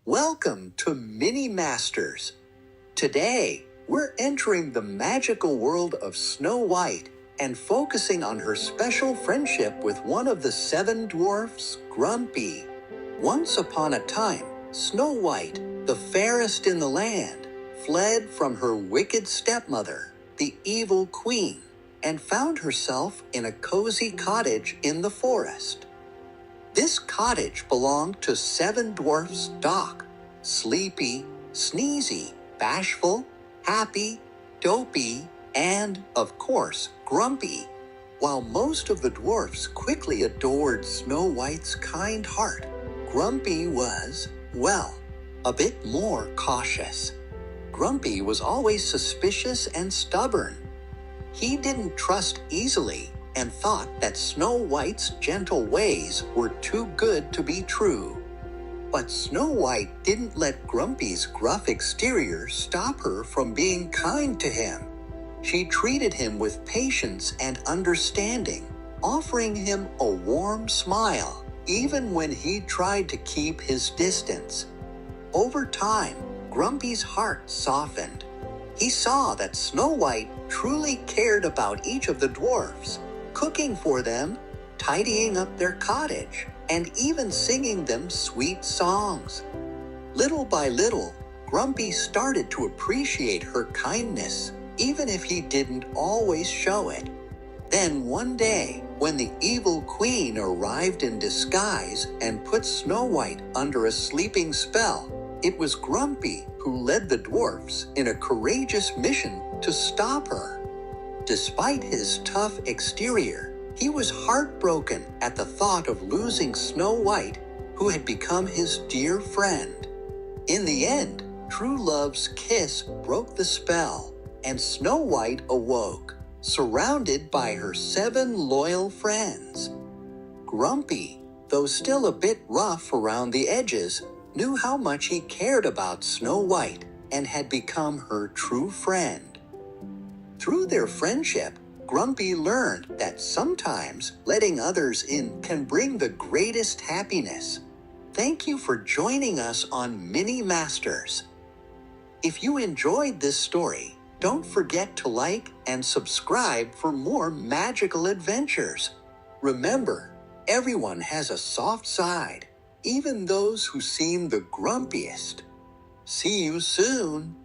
Welcome to Mini Masters. Today, we're entering the magical world of Snow White and focusing on her special friendship with one of the seven dwarfs, Grumpy. Once upon a time, Snow White, the fairest in the land, fled from her wicked stepmother, the evil queen, and found herself in a cozy cottage in the forest. This cottage belonged to seven dwarfs: Doc, Sleepy, Sneezy, Bashful, Happy, Dopey, and, of course, Grumpy. While most of the dwarfs quickly adored Snow White's kind heart, Grumpy was, well, a bit more cautious. Grumpy was always suspicious and stubborn. He didn't trust easily and thought that Snow White's gentle ways were too good to be true. But Snow White didn't let Grumpy's gruff exterior stop her from being kind to him. She treated him with patience and understanding, offering him a warm smile, even when he tried to keep his distance. Over time, Grumpy's heart softened. He saw that Snow White truly cared about each of the dwarfs, cooking for them, tidying up their cottage, and even singing them sweet songs. Little by little, Grumpy started to appreciate her kindness, even if he didn't always show it. Then one day, when the evil queen arrived in disguise and put Snow White under a sleeping spell, it was Grumpy who led the dwarfs in a courageous mission to stop her. Despite his tough exterior, he was heartbroken at the thought of losing Snow White, who had become his dear friend. In the end, true love's kiss broke the spell, and Snow White awoke, surrounded by her seven loyal friends. Grumpy, though still a bit rough around the edges, knew how much he cared about Snow White and had become her true friend. Through their friendship, Grumpy learned that sometimes letting others in can bring the greatest happiness. Thank you for joining us on Mini Masters. If you enjoyed this story, don't forget to like and subscribe for more magical adventures. Remember, everyone has a soft side, even those who seem the grumpiest. See you soon.